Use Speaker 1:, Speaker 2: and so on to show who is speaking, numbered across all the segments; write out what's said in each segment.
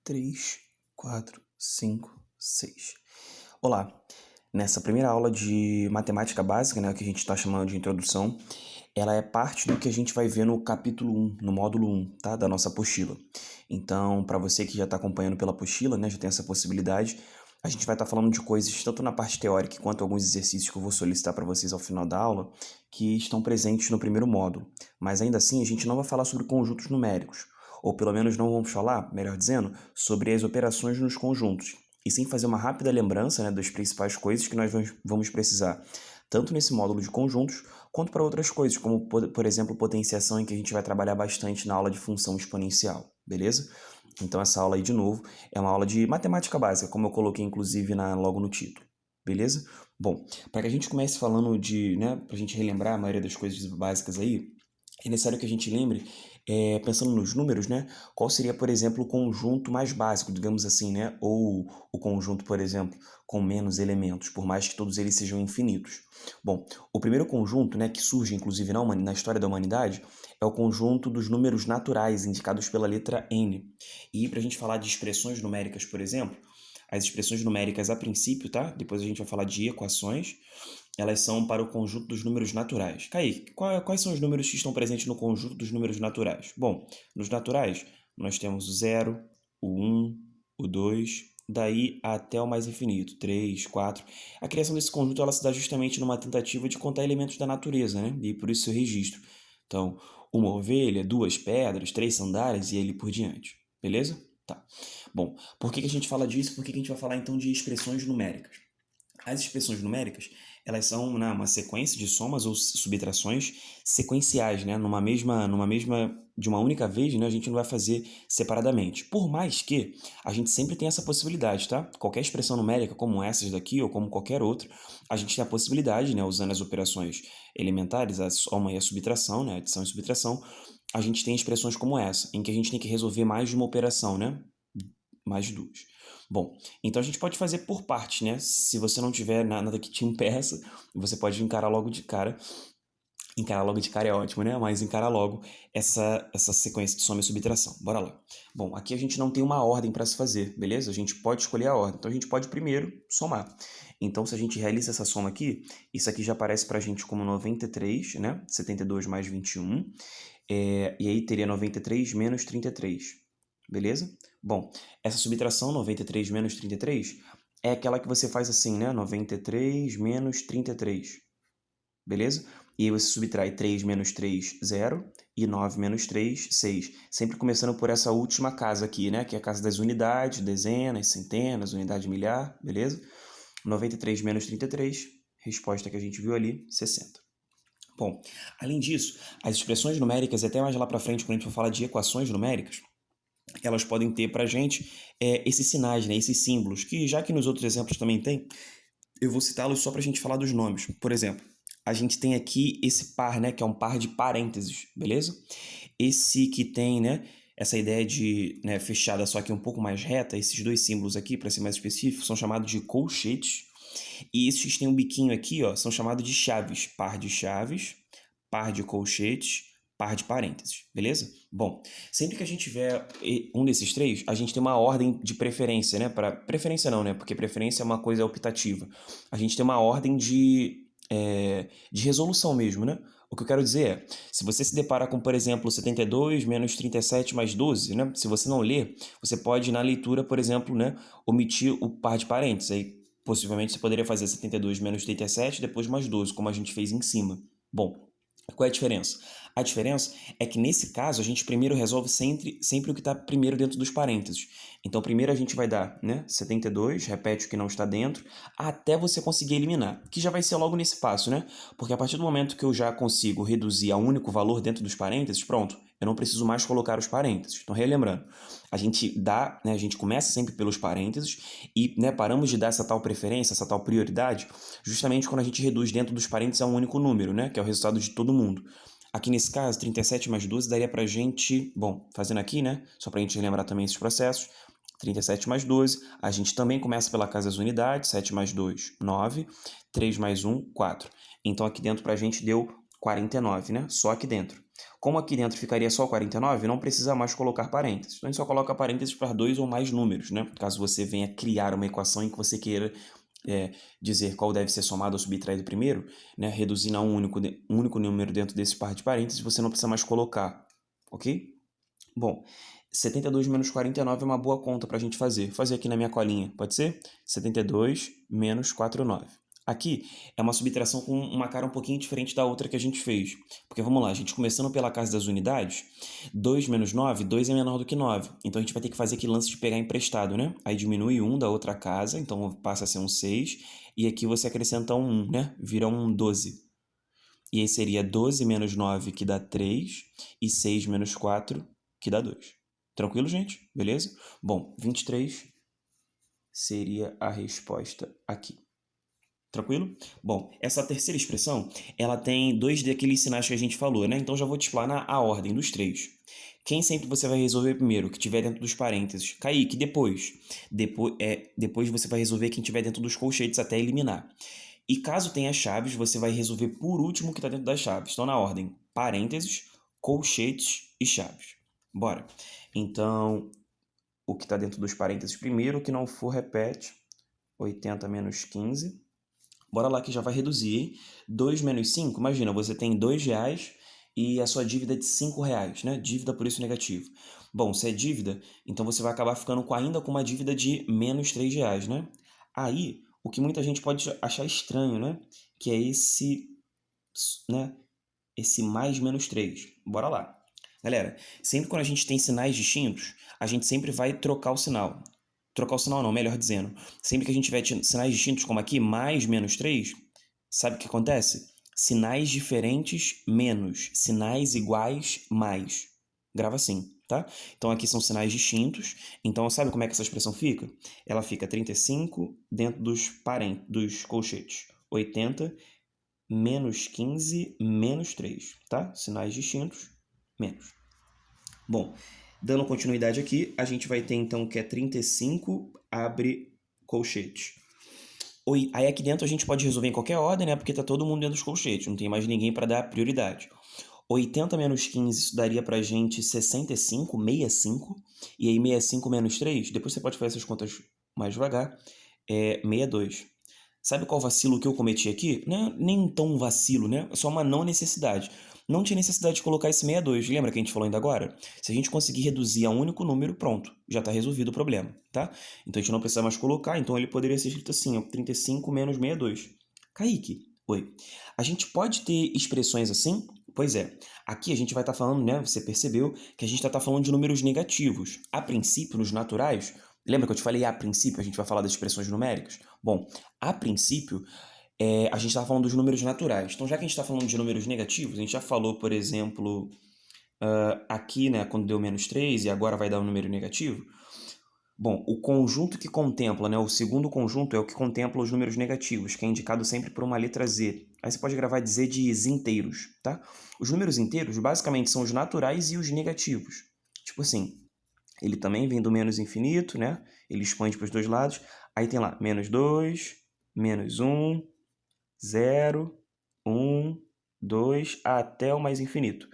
Speaker 1: 3, 4, 5, 6. Olá! Nessa primeira aula de matemática básica, né, que a gente está chamando de introdução, ela é parte do que a gente vai ver no capítulo 1, no módulo 1, tá, da nossa apostila. Então, para você que já está acompanhando pela apostila, né, já tem essa possibilidade, a gente vai estar falando de coisas tanto na parte teórica quanto alguns exercícios que eu vou solicitar para vocês ao final da aula, que estão presentes no primeiro módulo. Mas ainda assim, a gente não vai falar sobre conjuntos numéricos, ou pelo menos não vamos falar, melhor dizendo, sobre as operações nos conjuntos, e sim fazer uma rápida lembrança, né, das principais coisas que nós vamos precisar, tanto nesse módulo de conjuntos, quanto para outras coisas, como, por exemplo, potenciação, em que a gente vai trabalhar bastante na aula de função exponencial, beleza? Então essa aula aí, de novo, é uma aula de matemática básica, como eu coloquei inclusive logo no título, beleza? Bom, para que a gente comece falando de, né, para a gente relembrar a maioria das coisas básicas aí, é necessário que a gente lembre, pensando nos números, né, qual seria, por exemplo, o conjunto mais básico, digamos assim, né, ou o conjunto, por exemplo, com menos elementos, por mais que todos eles sejam infinitos. Bom, o primeiro conjunto, né, que surge inclusive na história da humanidade, é o conjunto dos números naturais, indicados pela letra N. E para a gente falar de expressões numéricas, por exemplo, as expressões numéricas a princípio, tá? Depois a gente vai falar de equações, elas são para o conjunto dos números naturais. Kaique, quais são os números que estão presentes no conjunto dos números naturais? Bom, nos naturais, nós temos o 0, o 1, o 2, daí até o mais infinito, 3, 4. A criação desse conjunto ela se dá justamente numa tentativa de contar elementos da natureza, né? E por isso seu registro. Então, uma ovelha, 2 pedras, 3 sandálias e aí por diante. Beleza? Tá. Bom, por que a gente fala disso? Por que a gente vai falar então de expressões numéricas? As expressões numéricas, elas são, né, uma sequência de somas ou subtrações sequenciais, né, de uma única vez, né, a gente não vai fazer separadamente. Por mais que a gente sempre tem essa possibilidade, tá? Qualquer expressão numérica, como essas daqui ou como qualquer outra, a gente tem a possibilidade, né, usando as operações elementares, a soma e a subtração, né, adição e subtração, a gente tem expressões como essa, em que a gente tem que resolver mais de uma operação, né? Mais de duas. Bom, então a gente pode fazer por partes, né? Se você não tiver nada que te impeça, você pode encarar logo de cara. Encarar logo de cara é ótimo, né? Mas encarar logo essa sequência de soma e subtração. Bora lá. Bom, aqui a gente não tem uma ordem para se fazer, beleza? A gente pode escolher a ordem. Então a gente pode primeiro somar. Então se a gente realiza essa soma aqui, isso aqui já aparece para a gente como 93, né? 72 mais 21. E aí teria 93 menos 33. Beleza? Bom, essa subtração 93 menos 33 é aquela que você faz assim, né? 93 menos 33. Beleza? E aí você subtrai 3 menos 3, 0. E 9 menos 3, 6. Sempre começando por essa última casa aqui, né? Que é a casa das unidades, dezenas, centenas, unidade milhar. Beleza? 93 menos 33, resposta que a gente viu ali, 60. Bom, além disso, as expressões numéricas, até mais lá para frente, quando a gente for falar de equações numéricas, elas podem ter para a gente esses sinais, né, esses símbolos, que já que nos outros exemplos também tem, eu vou citá-los só para a gente falar dos nomes. Por exemplo, a gente tem aqui esse par, né, que é um par de parênteses, beleza? Esse que tem, né, essa ideia de, né, fechada só que um pouco mais reta, esses dois símbolos aqui, para ser mais específico, são chamados de colchetes. E esses que têm um biquinho aqui, ó, são chamados de chaves. Par de chaves, par de colchetes, par de parênteses, beleza? Bom, sempre que a gente tiver um desses três, a gente tem uma ordem de preferência, né? Preferência não, né? Porque preferência é uma coisa optativa. A gente tem uma ordem de resolução mesmo, né? O que eu quero dizer é, se você se depara com, por exemplo, 72 menos 37 mais 12, né? Se você não ler, você pode, na leitura, por exemplo, né, omitir o par de parênteses. Aí, possivelmente, você poderia fazer 72 menos 37, depois mais 12, como a gente fez em cima. Bom, qual é a diferença? A diferença é que, nesse caso, a gente primeiro resolve sempre o que está primeiro dentro dos parênteses. Então, primeiro a gente vai dar, né, 72, repete o que não está dentro, até você conseguir eliminar, que já vai ser logo nesse passo, né? Porque a partir do momento que eu já consigo reduzir a um único valor dentro dos parênteses, pronto, eu não preciso mais colocar os parênteses. Então, relembrando, a gente dá, né, a gente começa sempre pelos parênteses e, né, paramos de dar essa tal preferência, essa tal prioridade, justamente quando a gente reduz dentro dos parênteses a um único número, né, que é o resultado de todo mundo. Aqui nesse caso, 37 mais 12 daria pra gente, bom, fazendo aqui, né, só pra gente relembrar também esses processos, 37 mais 12, a gente também começa pela casa das unidades, 7 mais 2, 9, 3 mais 1, 4. Então aqui dentro pra gente deu 49, né, só aqui dentro. Como aqui dentro ficaria só 49, não precisa mais colocar parênteses. Então, a gente só coloca parênteses para 2 ou mais números, né? Caso você venha criar uma equação em que você queira dizer qual deve ser somado ou subtraído primeiro, né? Reduzindo a um único número dentro desse par de parênteses, você não precisa mais colocar, ok? Bom, 72 menos 49 é uma boa conta para a gente fazer. Vou fazer aqui na minha colinha, pode ser? 72 menos 49. Aqui é uma subtração com uma cara um pouquinho diferente da outra que a gente fez. Porque vamos lá, a gente começando pela casa das unidades, 2 menos 9, 2 é menor do que 9. Então a gente vai ter que fazer aquele lance de pegar emprestado, né? Aí diminui 1 da outra casa, então passa a ser um 6. E aqui você acrescenta um 1, né? Vira um 12. E aí seria 12 menos 9, que dá 3, e 6 menos 4, que dá 2. Tranquilo, gente? Beleza? Bom, 23 seria a resposta aqui. Tranquilo? Bom, essa terceira expressão, ela tem dois daqueles sinais que a gente falou, né? Então já vou te explanar a ordem dos três. Quem sempre você vai resolver primeiro, que tiver dentro dos parênteses? Kaique, depois. Depois você vai resolver quem tiver dentro dos colchetes até eliminar. E caso tenha chaves, você vai resolver por último o que está dentro das chaves. Então, na ordem, parênteses, colchetes e chaves. Bora. Então, o que está dentro dos parênteses primeiro, o que não for, repete. 80 menos 15. Bora lá que já vai reduzir, hein? 2 menos 5, imagina, você tem R$2 e a sua dívida é de R$5, né? Dívida por isso negativo. Bom, se é dívida, então você vai acabar ficando ainda com uma dívida de menos R$3, né? Aí, o que muita gente pode achar estranho, né? Que é esse mais menos 3. Bora lá. Galera, sempre quando a gente tem sinais distintos, a gente sempre vai trocar o sinal. Trocar o sinal não, melhor dizendo. Sempre que a gente tiver sinais distintos, como aqui, mais menos 3, sabe o que acontece? Sinais diferentes, menos. Sinais iguais, mais. Grava assim, tá? Então aqui são sinais distintos. Então sabe como é que essa expressão fica? Ela fica 35 dentro dos colchetes. 80 menos 15 menos 3, tá? Sinais distintos, menos. Bom, dando continuidade aqui, a gente vai ter então que é 35, abre colchete. Aí aqui dentro a gente pode resolver em qualquer ordem, né? Porque tá todo mundo dentro dos colchetes, não tem mais ninguém para dar prioridade. 80 menos 15, isso daria pra gente 65, 65. E aí 65 menos 3, depois você pode fazer essas contas mais devagar, é 62. Sabe qual vacilo que eu cometi aqui? Não é nem tão vacilo, né? É só uma não necessidade. Não tinha necessidade de colocar esse 62. Lembra que a gente falou ainda agora? Se a gente conseguir reduzir a um único número, pronto. Já está resolvido o problema, tá? Então a gente não precisa mais colocar. Então ele poderia ser escrito assim, ó, 35 menos 62. Kaique, oi. A gente pode ter expressões assim? Pois é. Aqui a gente vai estar falando, né? Você percebeu que a gente está falando de números negativos. A princípio, nos naturais... Lembra que eu te falei a princípio, a gente vai falar das expressões numéricas? Bom, a princípio, a gente está falando dos números naturais. Então, já que a gente está falando de números negativos, a gente já falou, por exemplo, aqui, né, quando deu menos 3 e agora vai dar um número negativo. Bom, o conjunto que contempla, né, o segundo conjunto é o que contempla os números negativos, que é indicado sempre por uma letra Z. Aí você pode gravar de Z de inteiros, tá? Os números inteiros, basicamente, são os naturais e os negativos. Tipo assim, ele também vem do menos infinito, né? Ele expande para os dois lados. Aí tem lá menos 2, menos 1, 0, 1, 2, até o mais infinito.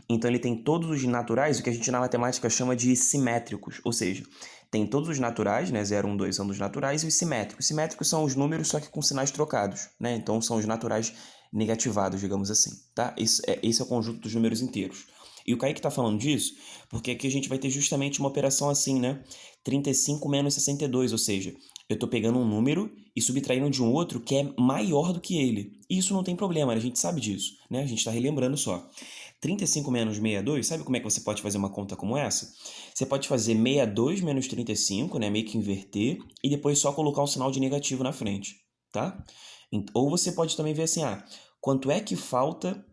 Speaker 1: Então ele tem todos os naturais, o que a gente na matemática chama de simétricos. Ou seja, tem todos os naturais, né? 0, 1, 2 são dos naturais, e os simétricos. Simétricos são os números, só que com sinais trocados, né? Então são os naturais negativados, digamos assim, tá? Esse é o conjunto dos números inteiros. E o Kaique está falando disso porque aqui a gente vai ter justamente uma operação assim, né? 35 menos 62, ou seja, eu estou pegando um número e subtraindo de um outro que é maior do que ele. E isso não tem problema, a gente sabe disso, né? A gente está relembrando só. 35 menos 62, sabe como é que você pode fazer uma conta como essa? Você pode fazer 62 menos 35, né? Meio que inverter, e depois só colocar um sinal de negativo na frente, tá? Ou você pode também ver assim, quanto é que falta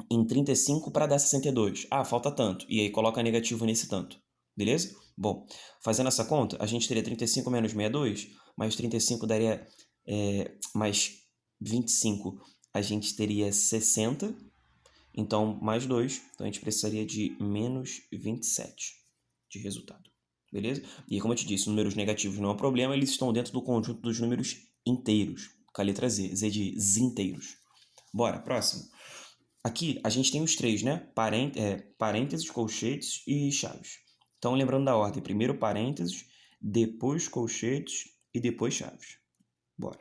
Speaker 1: em 35 para dar 62. Falta tanto. E aí coloca negativo nesse tanto. Beleza? Bom, fazendo essa conta, a gente teria 35 menos 62, mais 35 daria mais 25. A gente teria 60. Então, mais 2. Então, a gente precisaria de menos 27 de resultado. Beleza? E como eu te disse, números negativos não é um problema, eles estão dentro do conjunto dos números inteiros. Com a letra Z. Z de inteiros. Bora, próximo. Aqui a gente tem os três, né? Parênteses, colchetes e chaves. Então, lembrando da ordem, primeiro parênteses, depois colchetes e depois chaves. Bora.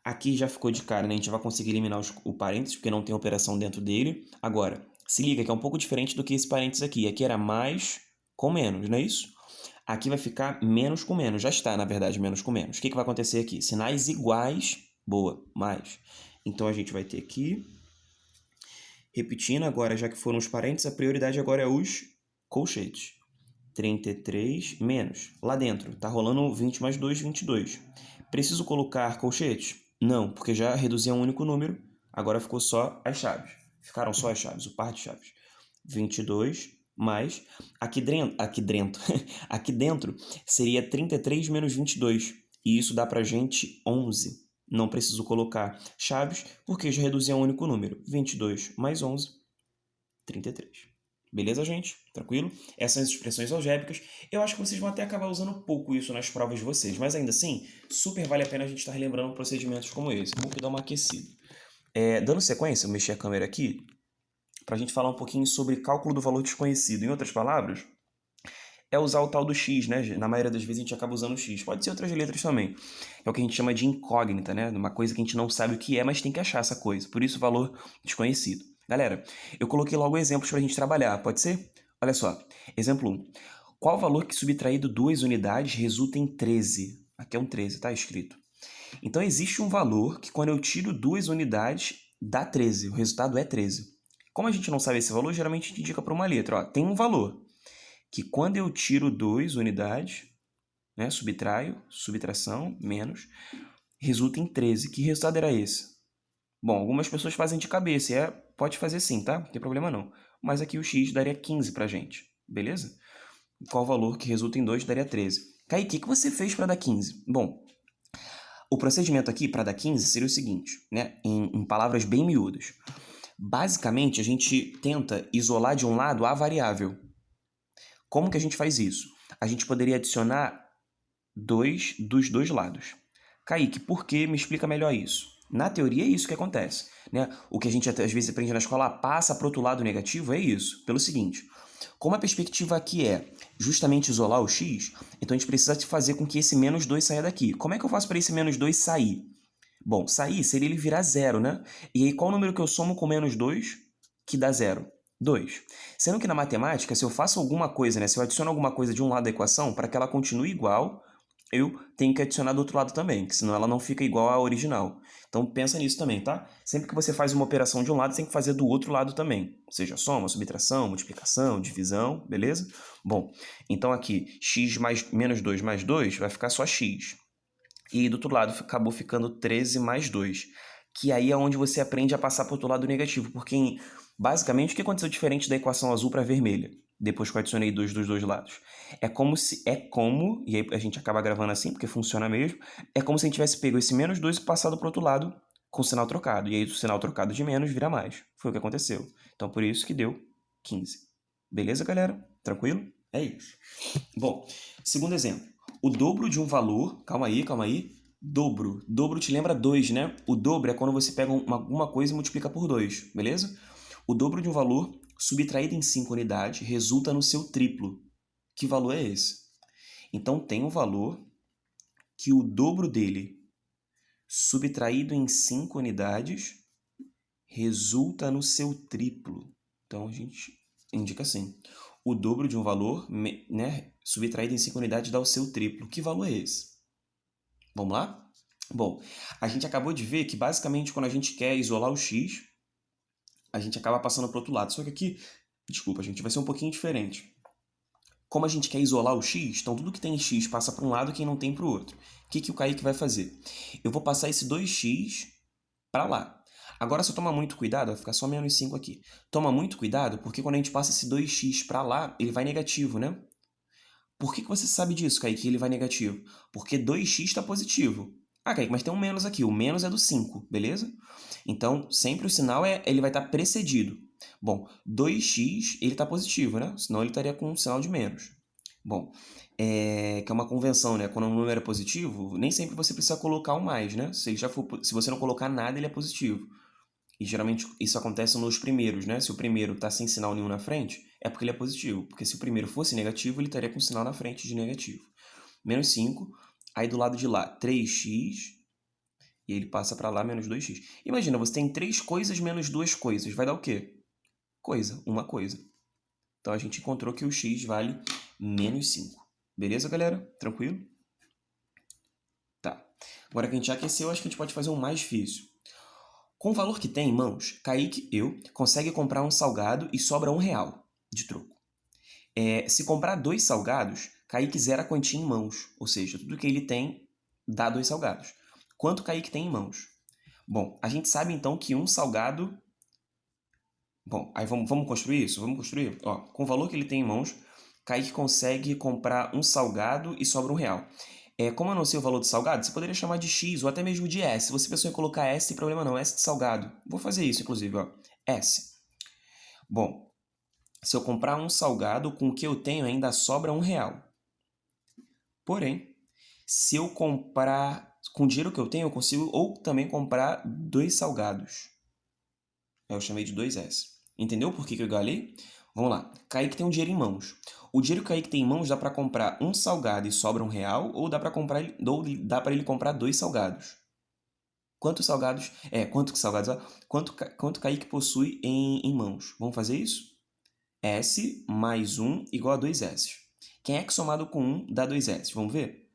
Speaker 1: Aqui já ficou de cara, né? A gente vai conseguir eliminar o parênteses, porque não tem operação dentro dele. Agora, se liga que é um pouco diferente do que esse parênteses aqui. Aqui era mais com menos, não é isso? Aqui vai ficar menos com menos. Já está, na verdade, menos com menos. O que vai acontecer aqui? Sinais iguais, boa, mais. Então, a gente vai ter aqui... Repetindo agora, já que foram os parênteses, a prioridade agora é os colchetes. 33 menos. Lá dentro, tá rolando 20 mais 2, 22. Preciso colocar colchetes? Não, porque já reduzi a um único número. Agora ficou só as chaves. Ficaram só as chaves, o par de chaves. 22 mais... aqui dentro seria 33 menos 22. E isso dá pra gente 11. Não preciso colocar chaves, porque já reduzi a um único número. 22 mais 11, 33. Beleza, gente? Tranquilo? Essas são as expressões algébricas. Eu acho que vocês vão até acabar usando pouco isso nas provas de vocês, mas ainda assim, super vale a pena a gente estar relembrando procedimentos como esse. Vamos dar uma aquecida. Dando sequência, eu mexi a câmera aqui para a gente falar um pouquinho sobre cálculo do valor desconhecido. Em outras palavras, é usar o tal do x, né? Na maioria das vezes a gente acaba usando o x. Pode ser outras letras também. É o que a gente chama de incógnita, né? Uma coisa que a gente não sabe o que é, mas tem que achar essa coisa. Por isso, valor desconhecido. Galera, eu coloquei logo exemplos para a gente trabalhar, pode ser? Olha só. Exemplo 1. Qual valor que subtraído 2 unidades resulta em 13? Aqui é um 13, tá escrito. Então, existe um valor que quando eu tiro 2 unidades, dá 13. O resultado é 13. Como a gente não sabe esse valor, geralmente a gente indica para uma letra. Ó, tem um valor que quando eu tiro 2 unidades, né, subtraio, subtração, menos, resulta em 13. Que resultado era esse? Bom, algumas pessoas fazem de cabeça, pode fazer sim, tá? Não tem problema não. Mas aqui o x daria 15 pra gente, beleza? Qual o valor que resulta em 2 daria 13? Kaique, o que você fez para dar 15? Bom, o procedimento aqui para dar 15 seria o seguinte, né? Em palavras bem miúdas. Basicamente, a gente tenta isolar de um lado a variável. Como que a gente faz isso? A gente poderia adicionar 2 dos dois lados. Kaique, por que? Me explica melhor isso. Na teoria é isso que acontece, né? O que a gente às vezes aprende na escola, passa para o outro lado negativo, é isso. Pelo seguinte, como a perspectiva aqui é justamente isolar o x, então a gente precisa fazer com que esse menos 2 saia daqui. Como é que eu faço para esse menos 2 sair? Bom, sair seria ele virar zero, né? E aí qual o número que eu somo com menos 2 que dá zero? 2. Sendo que na matemática, se eu faço alguma coisa, né? Se eu adiciono alguma coisa de um lado da equação, para que ela continue igual, eu tenho que adicionar do outro lado também, que senão ela não fica igual à original. Então pensa nisso também, tá? Sempre que você faz uma operação de um lado, você tem que fazer do outro lado também. Seja soma, subtração, multiplicação, divisão, beleza? Bom, então aqui, x mais menos 2 mais 2 vai ficar só x. E do outro lado acabou ficando 13 mais 2. Que aí é onde você aprende a passar para o outro lado negativo. Porque, basicamente, o que aconteceu diferente da equação azul para a vermelha? Depois que eu adicionei 2 dos dois lados. E aí a gente acaba gravando assim, porque funciona mesmo. É como se a gente tivesse pego esse menos 2 e passado para o outro lado com o sinal trocado. E aí o sinal trocado de menos vira mais. Foi o que aconteceu. Então, por isso que deu 15. Beleza, galera? Tranquilo? É isso. Bom, segundo exemplo. O dobro de um valor... Calma aí. Dobro. Dobro te lembra 2, né? O dobro é quando você pega alguma coisa e multiplica por 2, beleza? O dobro de um valor subtraído em 5 unidades resulta no seu triplo. Que valor é esse? Então, tem um valor que o dobro dele subtraído em 5 unidades resulta no seu triplo. Então, a gente indica assim. O dobro de um valor, né, subtraído em 5 unidades dá o seu triplo. Que valor é esse? Vamos lá? Bom, a gente acabou de ver que basicamente quando a gente quer isolar o x, a gente acaba passando para o outro lado. Só que aqui, desculpa, gente, vai ser um pouquinho diferente. Como a gente quer isolar o x, então tudo que tem x passa para um lado e quem não tem para o outro. O que o Kaique vai fazer? Eu vou passar esse 2x para lá. Agora, se eu tomar muito cuidado, vai ficar só menos 5 aqui. Toma muito cuidado, porque quando a gente passa esse 2x para lá, ele vai negativo, né? Por que você sabe disso, Kaique, que ele vai negativo? Porque 2x está positivo. Ah, Kaique, mas tem um menos aqui. O menos é do 5, beleza? Então, sempre o sinal ele vai estar precedido. Bom, 2x, ele está positivo, né? Senão ele estaria com um sinal de menos. Bom, que é uma convenção, né? Quando um número é positivo, nem sempre você precisa colocar um mais, né? Se você não colocar nada, ele é positivo. E geralmente isso acontece nos primeiros, né? Se o primeiro está sem sinal nenhum na frente, é porque ele é positivo. Porque se o primeiro fosse negativo, ele estaria com sinal na frente de negativo. Menos 5, aí do lado de lá, 3x, e ele passa para lá, menos 2x. Imagina, você tem 3 coisas menos 2 coisas. Vai dar o quê? Coisa, uma coisa. Então a gente encontrou que o x vale menos 5. Beleza, galera? Tranquilo? Tá. Agora que a gente já aqueceu, acho que a gente pode fazer um mais difícil. Com o valor que tem em mãos, Kaique, eu, consegue comprar um salgado e sobra R$1 de troco. Se comprar 2 salgados, Kaique zera a quantia em mãos. Ou seja, tudo que ele tem dá 2 salgados. Quanto Kaique tem em mãos? Bom, a gente sabe então que um salgado... Bom, aí vamos construir isso? Vamos construir? Ó, com o valor que ele tem em mãos, Kaique consegue comprar um salgado e sobra R$1. Como eu não sei o valor do salgado, você poderia chamar de X ou até mesmo de S. Se você pensou em colocar S, tem problema não, S de salgado. Vou fazer isso, inclusive, ó. S. Bom, se eu comprar um salgado, com o que eu tenho ainda sobra R$1. Porém, se eu comprar... Com o dinheiro que eu tenho, eu consigo ou também comprar 2 salgados. Eu chamei de 2S. Entendeu por que eu igualei? Vamos lá. Kaique tem um dinheiro em mãos. O dinheiro que o Kaique tem em mãos dá para comprar um salgado e sobra R$1, ou dá para ele comprar 2 salgados. Quantos salgados... quantos salgados... Quanto Kaique possui em mãos? Vamos fazer isso? S mais 1 igual a 2S. Quem é que somado com 1 dá 2S? Vamos ver?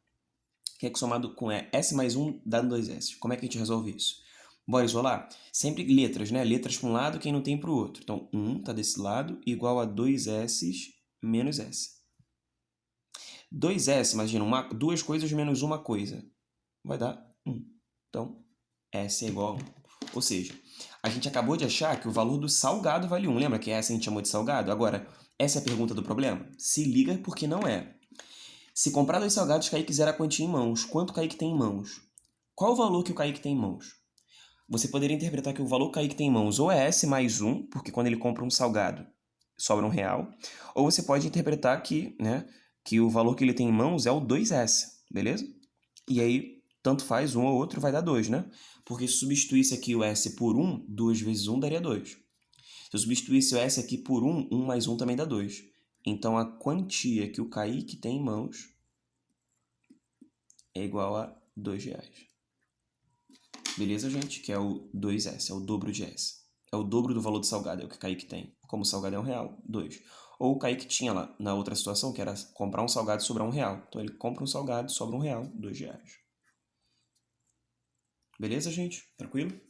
Speaker 1: Quem é que somado com S mais 1 dá 2S? Como é que a gente resolve isso? Bora isolar? Sempre letras, né? Letras para um lado, quem não tem para o outro. Então, 1 está desse lado, igual a 2S menos S. 2S, imagina, duas coisas menos uma coisa. Vai dar 1. Então, S é igual a 1. Ou seja, a gente acabou de achar que o valor do salgado vale 1. Lembra que S a gente chamou de salgado? Agora, essa é a pergunta do problema? Se liga porque não é. Se comprar 2 salgados, Kaique zera a quantia em mãos. Quanto Kaique tem em mãos? Qual o valor que o Kaique tem em mãos? Você poderia interpretar que o valor que o Kaique tem em mãos ou é S mais 1, porque quando ele compra um salgado sobra R$1, ou você pode interpretar que o valor que ele tem em mãos é o 2S, beleza? E aí, tanto faz, um ou outro vai dar 2, né? Porque se substituísse aqui o S por 1, 2 vezes 1 daria 2. Se eu substituísse o S aqui por 1, 1 mais 1 também dá 2. Então, a quantia que o Kaique tem em mãos é igual a R$2. Beleza, gente? Que é o 2S, é o dobro de S. É o dobro do valor do salgado, é o que o Kaique tem. Como o salgado é R$1, 2. Ou o Kaique tinha lá, na outra situação, que era comprar um salgado e sobrar R$1. Então ele compra um salgado, sobra R$1, R$2. Beleza, gente? Tranquilo?